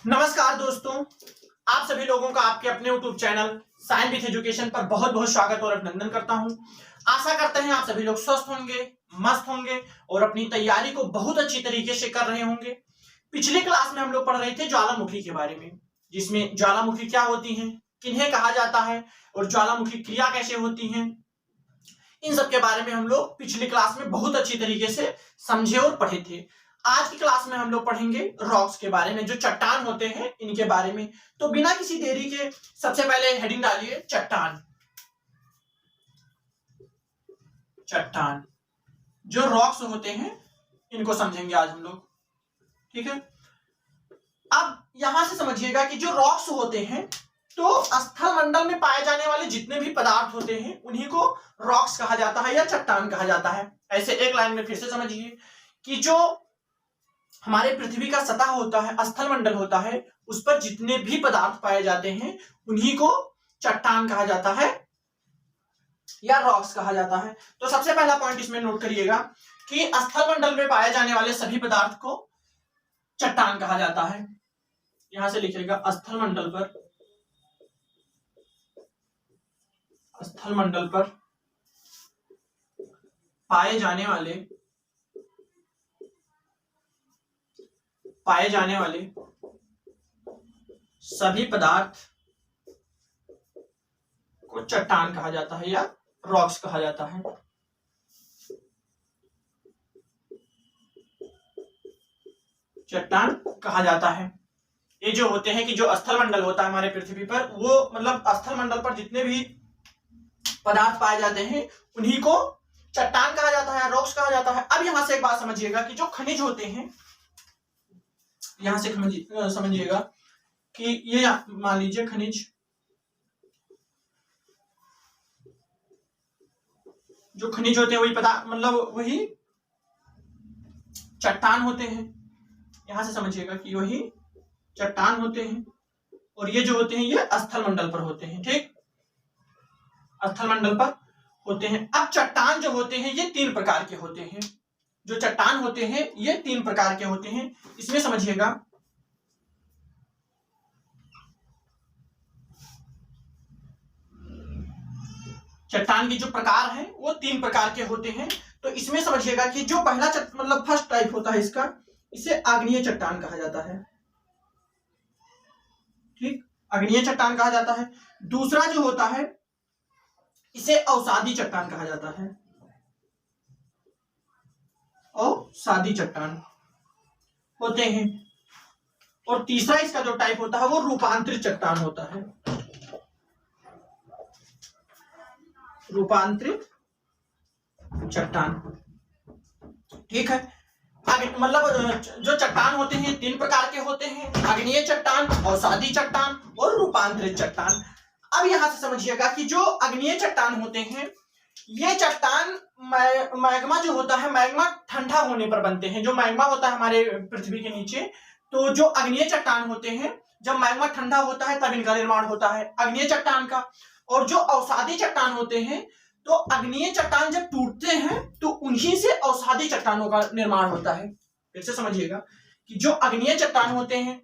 नमस्कार दोस्तों, आप सभी लोगों का आपके अपने YouTube channel science with education पर बहुत बहुत स्वागत और अभिनंदन करता हूं। आशा करते हैं आप सभी लोग स्वस्थ होंगे, मस्त होंगे और अपनी तैयारी को बहुत अच्छी तरीके से कर रहे होंगे। पिछली क्लास में हम लोग पढ़ रहे थे ज्वालामुखी के बारे में, जिसमें ज्वालामुखी क्या होती है, किन्हें कहा जाता है और ज्वालामुखी क्रिया कैसे होती है, इन सब के बारे में हम लोग पिछली क्लास में बहुत अच्छी तरीके से समझे और पढ़े थे। आज की क्लास में हम लोग पढ़ेंगे रॉक्स के बारे में, जो चट्टान होते हैं इनके बारे में। तो बिना किसी देरी के सबसे पहले हेडिंग डालिए चट्टान। चट्टान जो रॉक्स होते हैं इनको समझेंगे आज हम लोग, ठीक है। अब यहां से समझिएगा कि जो रॉक्स होते हैं तो स्थल मंडल में पाए जाने वाले जितने भी पदार्थ होते हैं उन्हीं को रॉक्स कहा जाता है या चट्टान कहा जाता है। ऐसे एक लाइन में फिर से समझिए कि जो हमारे पृथ्वी का सतह होता है, स्थल मंडल होता है, उस पर जितने भी पदार्थ पाए जाते हैं उन्हीं को चट्टान कहा जाता है या रॉक्स कहा जाता है। तो सबसे पहला पॉइंट इसमें नोट करिएगा कि स्थल मंडल में पाए जाने वाले सभी पदार्थ को चट्टान कहा जाता है। यहां से लिखिएगा स्थल मंडल पर पाए जाने वाले सभी पदार्थ को चट्टान कहा जाता है या रॉक्स कहा जाता है। चट्टान कहा जाता है। ये जो होते हैं कि जो स्थल मंडल होता है हमारे पृथ्वी पर, वो मतलब स्थल मंडल पर जितने भी पदार्थ पाए जाते हैं उन्हीं को चट्टान कहा जाता है, रॉक्स कहा जाता है। अब यहां से एक बात समझिएगा कि जो खनिज होते हैं, यहां से समझिएगा कि ये मान लीजिए खनिज, जो खनिज होते हैं वही पदार्थ मतलब वही चट्टान होते हैं। यहां से समझिएगा कि वही चट्टान होते हैं और ये जो होते हैं ये स्थल मंडल पर होते हैं, ठीक, स्थल मंडल पर होते हैं। अब चट्टान जो होते हैं ये तीन प्रकार के होते हैं। जो चट्टान होते हैं ये तीन प्रकार के होते हैं। इसमें समझिएगा चट्टान की जो प्रकार है वो तीन प्रकार के होते हैं। तो इसमें समझिएगा कि जो पहला मतलब फर्स्ट टाइप होता है इसका, इसे आग्नेय चट्टान कहा जाता है, ठीक, आग्नेय चट्टान कहा जाता है। दूसरा जो होता है इसे अवसादी चट्टान कहा जाता है, अवसादी चट्टान होते हैं। और तीसरा इसका जो टाइप होता है वो रूपांतरित चट्टान होता है, रूपांतरित चट्टान, ठीक है। मतलब जो चट्टान होते हैं तीन प्रकार के होते हैं, आग्नेय चट्टान, अवसादी चट्टान और रूपांतरित चट्टान। अब यहां से समझिएगा कि जो आग्नेय चट्टान होते हैं ये चट्टान मैग्मा जो होता है, मैग्मा ठंडा होने पर बनते हैं। जो मैग्मा होता है हमारे पृथ्वी के नीचे, तो जो आग्नेय चट्टान होते हैं जब मैग्मा ठंडा होता है तब इनका निर्माण होता है आग्नेय चट्टान का। और जो अवसादी चट्टान होते हैं तो आग्नेय चट्टान जब टूटते हैं तो उन्हीं से अवसादी चट्टानों का निर्माण होता है। फिर से समझिएगा कि जो आग्नेय चट्टान होते हैं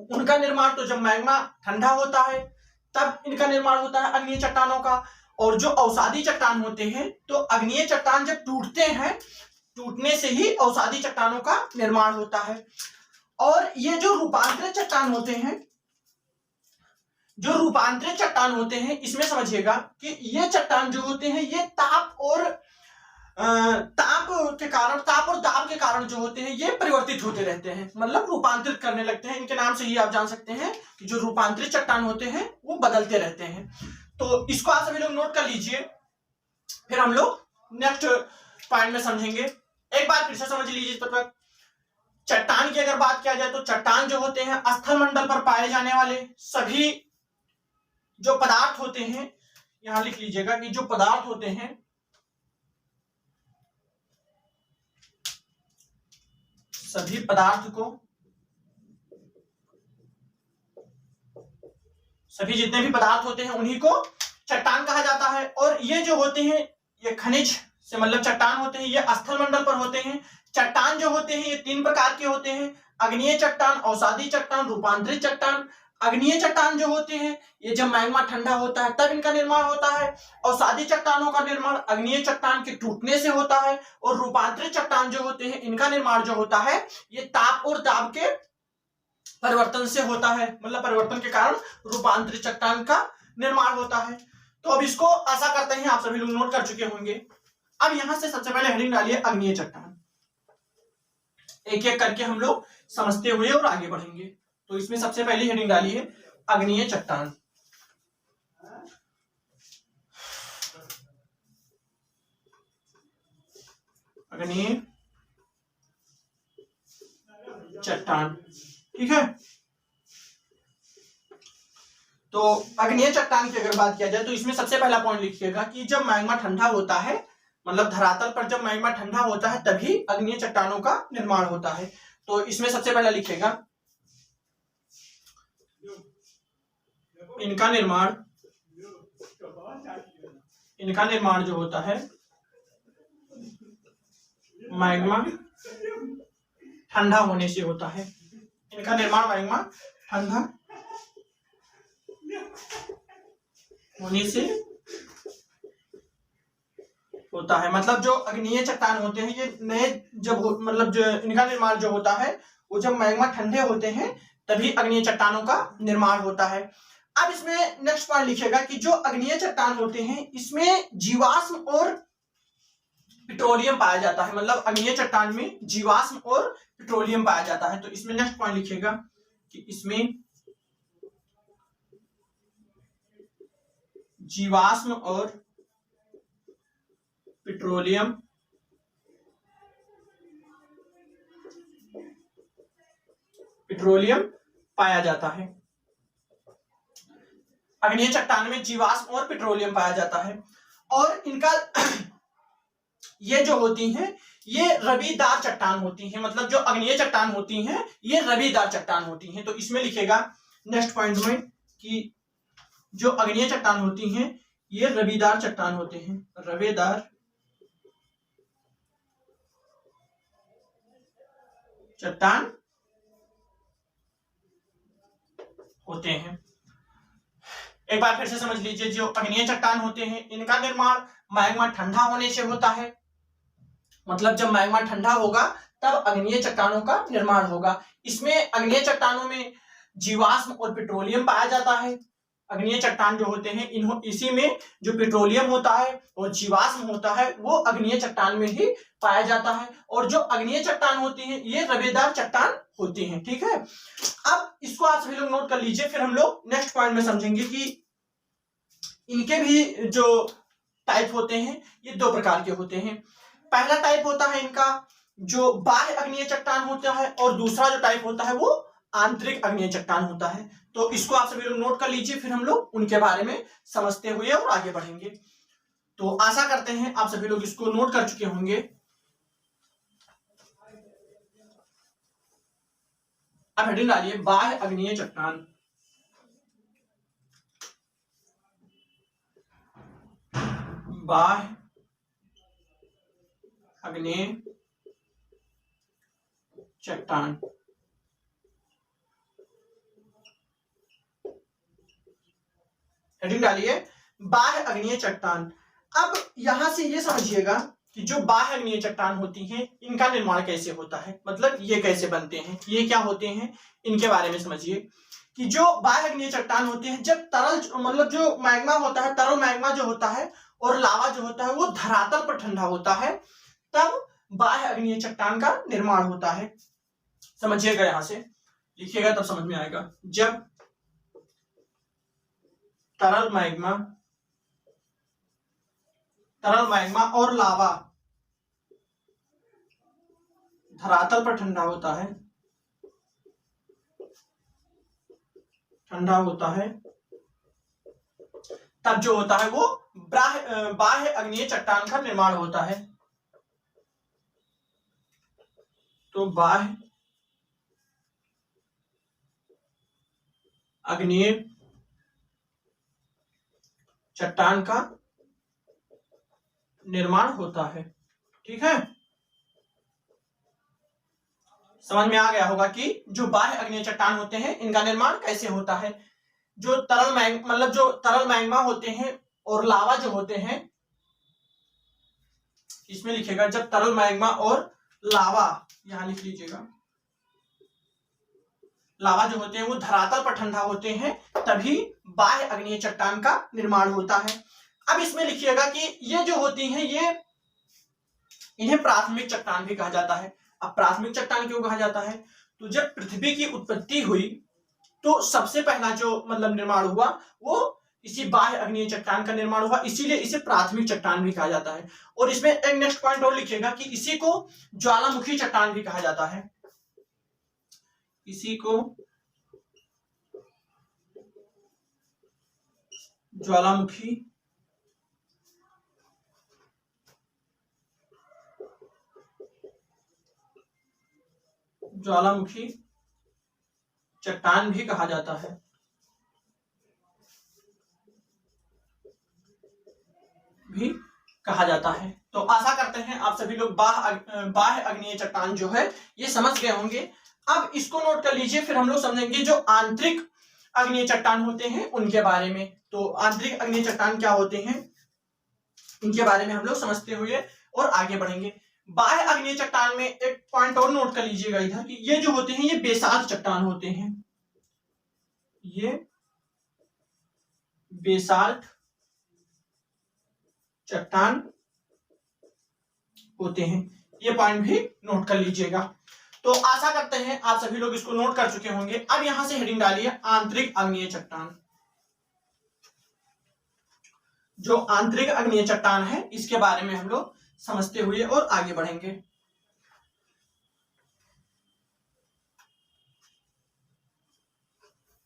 उनका निर्माण तो जब मैग्मा ठंडा होता है तब इनका निर्माण होता है आग्नेय चट्टानों का। और जो अवसादी चट्टान होते हैं तो आग्नेय चट्टान जब टूटते हैं, टूटने से ही अवसादी चट्टानों का निर्माण होता है। और ये जो रूपांतरित चट्टान होते हैं, जो रूपांतरित चट्टान होते हैं, इसमें समझिएगा कि ये चट्टान जो होते हैं ये ताप और दाब के कारण जो होते हैं ये परिवर्तित होते रहते हैं, मतलब रूपांतरित करने लगते हैं। इनके नाम से ही आप जान सकते हैं कि जो रूपांतरित चट्टान होते हैं वो बदलते रहते हैं। तो इसको आप सभी लोग नोट कर लीजिए, फिर हम लोग नेक्स्ट पॉइंट में समझेंगे। एक बार फिर से समझ लीजिए इस पर। चट्टान की अगर बात किया जाए तो चट्टान जो होते हैं स्थल मंडल पर पाए जाने वाले सभी जो पदार्थ होते हैं, यहां लिख लीजिएगा कि जो पदार्थ होते हैं सभी पदार्थ को, सभी जितने भी पदार्थ होते हैं उन्हीं को चट्टान कहा जाता है। और ये जो होते हैं ये खनिज से मतलब चट्टान होते हैं, ये स्थल मंडल पर होते हैं। चट्टान जो होते हैं ये तीन प्रकार के होते हैं, अग्नीय चट्टान, अवसादी चट्टान, रूपांतरित चट्टान। अग्नीय चट्टान जो होते हैं ये जब मैग्मा ठंडा होता है तब इनका निर्माण होता है। अवसादी चट्टानों का निर्माण अग्नीय चट्टान के टूटने से होता है। और रूपांतरित चट्टान जो होते हैं इनका निर्माण जो होता है ये ताप और दाब के परिवर्तन से होता है, मतलब परिवर्तन के कारण रूपांतरित चट्टान का निर्माण होता है। तो अब इसको आशा करते हैं आप सभी लोग नोट कर चुके होंगे। अब यहां से सबसे पहले हेडिंग डालिए अग्नीय चट्टान, एक एक करके हम लोग समझते हुए और आगे बढ़ेंगे। तो इसमें सबसे पहली हेडिंग डालिए अग्नीय चट्टान। अग्नीय चट्टान, ठीक है। तो अग्नीय चट्टान की अगर बात किया जाए तो इसमें सबसे पहला पॉइंट लिखिएगा कि जब मैग्मा ठंडा होता है, मतलब धरातल पर जब मैग्मा ठंडा होता है तभी अग्नीय चट्टानों का निर्माण होता है। तो इसमें सबसे पहला लिखिएगा इनका निर्माण जो होता है मैग्मा ठंडा होने से होता है। इनका निर्माण मैग्मा ठंडा होने से होता है। मतलब जो अग्नीय चट्टान होते हैं ये नए जब मतलब जो इनका निर्माण जो होता है वो जब मैग्मा ठंडे होते हैं तभी अग्नीय चट्टानों का निर्माण होता है। अब इसमें नेक्स्ट पॉइंट लिखिएगा कि जो अग्नीय चट्टान होते हैं इसमें जीवाश्म और पेट्रोलियम पाया जाता है। मतलब अग्नीय चट्टान में जीवाश्म और पेट्रोलियम पाया जाता है। तो इसमें नेक्स्ट पॉइंट लिखिएगा कि इसमें जीवाश्म और पेट्रोलियम पाया जाता है। अग्नीय चट्टान में जीवाश्म और पेट्रोलियम पाया जाता है। और इनका ये जो होती हैं ये रबीदार चट्टान होती हैं। मतलब जो अग्नीय चट्टान होती हैं ये रबीदार चट्टान होती हैं। तो इसमें लिखेगा नेक्स्ट पॉइंट में कि जो अग्नीय चट्टान होती हैं ये रबीदार चट्टान होते हैं, रबेदार चट्टान होते हैं। एक बार फिर से समझ लीजिए, जो अग्नीय चट्टान होते हैं इनका निर्माण मैग्मा ठंडा होने से होता है। मतलब जब मैग्मा ठंडा होगा तब अग्नीय चट्टानों का निर्माण होगा। इसमें अग्नीय चट्टानों में जीवाश्म और पेट्रोलियम पाया जाता है। अग्नीय चट्टान जो होते हैं इसी में जो पेट्रोलियम होता है और जीवाश्म होता है वो अग्नीय चट्टान में ही पाया जाता है। और जो अग्नीय चट्टान होती है ये रबेदार चट्टान होती हैं, ठीक है। अब इसको आप सभी लोग नोट कर लीजिए, फिर हम लोग नेक्स्ट पॉइंट में समझेंगे कि इनके भी जो टाइप होते हैं ये दो प्रकार के होते हैं। पहला टाइप होता है इनका जो बाह्य अग्नीय चट्टान होता है और दूसरा जो टाइप होता है वो आंतरिक अग्नीय चट्टान होता है। तो इसको आप सभी लोग नोट कर लीजिए, फिर हम लोग उनके बारे में समझते हुए और आगे बढ़ेंगे। तो आशा करते हैं आप सभी लोग इसको नोट कर चुके होंगे। अब हेडिंग डालिए बाह्य अग्नीय चट्टान। बाह्य अग्नीय चट्टान। हेडिंग डालिए बाह्य अग्नीय चट्टान। अब यहां से ये समझिएगा कि जो बाह्य अग्नीय चट्टान होती हैं इनका निर्माण कैसे होता है, मतलब ये कैसे बनते हैं, ये क्या होते हैं, इनके बारे में समझिए। कि जो बाह्य अग्नीय चट्टान होते हैं जब तरल मतलब जो मैग्मा होता है, तरल मैग्मा जो होता है और लावा जो होता है वो धरातल पर ठंडा होता है तब बाह्य अग्नीय चट्टान का निर्माण होता है। समझिएगा, यहां से लिखिएगा तब समझ में आएगा। जब तरल मैग्मा और लावा धरातल पर ठंडा होता है तब जो होता है वो बाह्य अग्नीय चट्टान का निर्माण होता है। तो बाह्य अग्नीय चट्टान का निर्माण होता है, ठीक है। समझ में आ गया होगा कि जो बाह्य अग्नेय चट्टान होते हैं इनका निर्माण कैसे होता है। जो तरल मतलब जो तरल मैग्मा होते हैं और लावा जो होते हैं, इसमें लिखेगा जब तरल मैग्मा और लावा, यहां लिख लीजिएगा, लावा जो होते हैं वो धरातल पर ठंडा होते हैं तभी बाह्य अग्नेय चट्टान का निर्माण होता है। अब इसमें लिखिएगा कि ये जो होती हैं ये इन्हें प्राथमिक चट्टान भी कहा जाता है। अब प्राथमिक चट्टान क्यों कहा जाता है? तो जब पृथ्वी की उत्पत्ति हुई तो सबसे पहला जो मतलब निर्माण हुआ वो इसी बाह्य अग्नेय चट्टान का निर्माण हुआ, इसीलिए इसे प्राथमिक चट्टान भी कहा जाता है। और इसमें एक नेक्स्ट पॉइंट और लिखिएगा कि इसी को ज्वालामुखी चट्टान भी कहा जाता है। इसी को ज्वालामुखी चट्टान भी कहा जाता है। तो आशा करते हैं आप सभी लोग बाह्य अग्नेय चट्टान जो है ये समझ गए होंगे। अब इसको नोट कर लीजिए, फिर हम लोग समझेंगे जो आंतरिक अग्नेय चट्टान होते हैं उनके बारे में। तो आंतरिक अग्नेय चट्टान क्या होते हैं इनके बारे में हम लोग समझते हुए और आगे बढ़ेंगे। बाह्य अग्नेय चट्टान में एक पॉइंट और नोट कर लीजिएगा इधर कि ये जो होते हैं ये बेसाल्ट चट्टान होते हैं, ये बेसाल्ट चट्टान होते हैं, ये पॉइंट भी नोट कर लीजिएगा। तो आशा करते हैं आप सभी लोग इसको नोट कर चुके होंगे। अब यहां से हेडिंग डालिए आंतरिक अग्नेय चट्टान। जो आंतरिक अग्नेय चट्टान है इसके बारे में हम लोग समझते हुए और आगे बढ़ेंगे।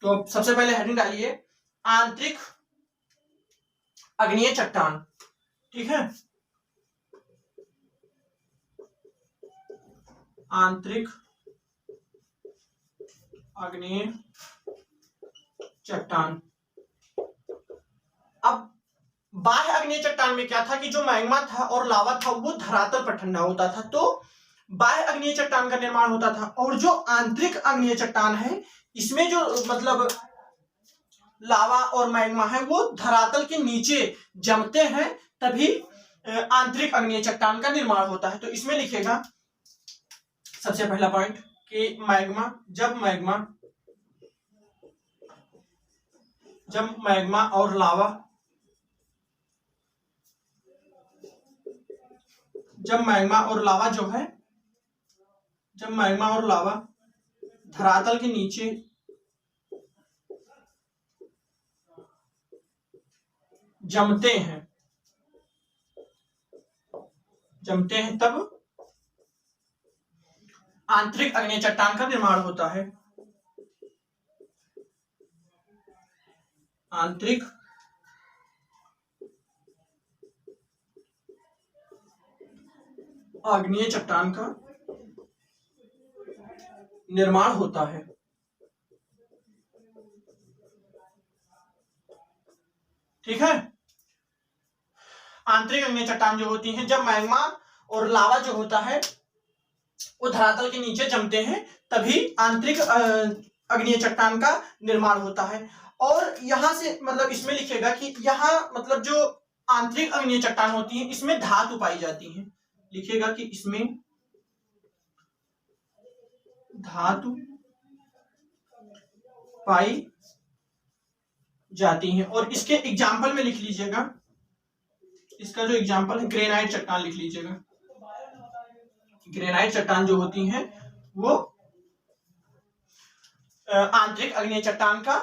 तो सबसे पहले हेडिंग डालिए आंतरिक अग्नेय चट्टान, ठीक है। आंतरिक अग्नेय चट्टान। अब बाह्य अग्नेय चट्टान में क्या था कि जो मैग्मा था और लावा था वो धरातल पर ठंडा होता था, तो बाह्य अग्नेय चट्टान का निर्माण होता था। और जो आंतरिक अग्नेय चट्टान है इसमें जो मतलब लावा और मैग्मा है वो धरातल के नीचे जमते हैं तभी आंतरिक अग्नेय चट्टान का निर्माण होता है। तो इसमें लिखेगा सबसे पहला पॉइंट कि जब मैग्मा और लावा धरातल के नीचे जमते हैं तब आंतरिक अग्नेय चट्टान का निर्माण होता है। आंतरिक अग्नेय चट्टान का निर्माण होता है, ठीक है। आंतरिक अग्नेय चट्टान जो होती हैं जब मैग्मा और लावा जो होता है वो धरातल के नीचे जमते हैं तभी आंतरिक अग्नेय चट्टान का निर्माण होता है। और यहां से मतलब इसमें लिखेगा कि यहां मतलब जो आंतरिक अग्नेय चट्टान होती है इसमें धातु पाई जाती है, लिखेगा कि इसमें धातु पाई जाती हैं। और इसके एग्जाम्पल में लिख लीजिएगा, इसका जो एग्जाम्पल है ग्रेनाइट चट्टान लिख लीजिएगा। ग्रेनाइट चट्टान जो होती हैं वो आंतरिक अग्नेय चट्टान का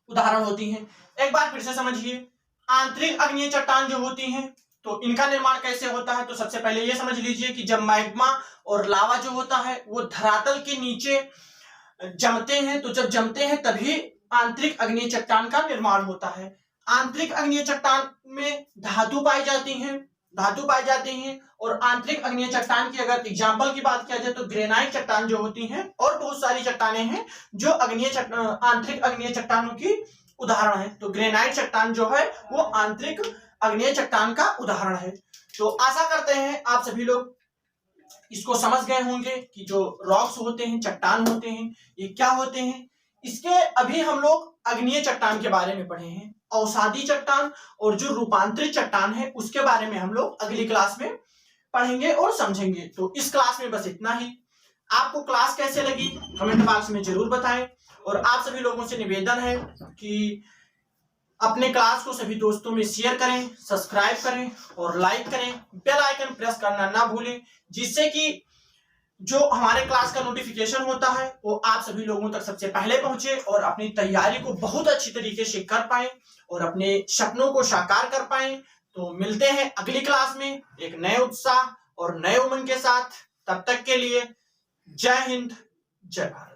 उदाहरण होती हैं। एक बार फिर से समझिए, आंतरिक अग्नेय चट्टान जो होती हैं तो इनका निर्माण कैसे होता है। तो सबसे पहले ये समझ लीजिए कि जब मैग्मा और लावा जो होता है वो धरातल के नीचे जमते हैं, तो जब जमते हैं तभी आंतरिक अग्नेय चट्टान का निर्माण होता है। आंतरिक अग्नेय चट्टान में धातु पाई जाती हैं और आंतरिक अग्नेय चट्टान की अगर एग्जाम्पल की बात किया जाए तो ग्रेनाइट चट्टान जो होती हैं और बहुत सारी चट्टानें हैं जो आंतरिक अग्नेय चट्टानों की उदाहरण है। तो ग्रेनाइट चट्टान जो है वो आंतरिक अग्नेय चट्टान का उदाहरण है। तो आशा करते हैं आप सभी लोग इसको समझ गए होंगे कि जो रॉक्स होते हैं, चट्टान होते हैं, ये क्या होते हैं। इसके अभी हम लोग अग्नीय चट्टान के बारे में पढ़े हैं। अवसादी चट्टान और जो रूपांतरित चट्टान है उसके बारे में हम लोग अगली क्लास में पढ़ेंगे और समझेंगे। तो इस क्लास में बस इतना ही। आपको क्लास कैसे लगी कमेंट बॉक्स में जरूर बताएं, और आप सभी लोगों से निवेदन है कि अपने क्लास को सभी दोस्तों में शेयर करें, सब्सक्राइब करें और लाइक करें, बेल आइकन प्रेस करना ना भूलें, जिससे कि जो हमारे क्लास का नोटिफिकेशन होता है वो आप सभी लोगों तक सबसे पहले पहुंचे और अपनी तैयारी को बहुत अच्छी तरीके से कर पाए और अपने सपनों को साकार कर पाए। तो मिलते हैं अगली क्लास में एक नए उत्साह और नए उमंग के साथ। तब तक के लिए जय हिंद, जय भारत।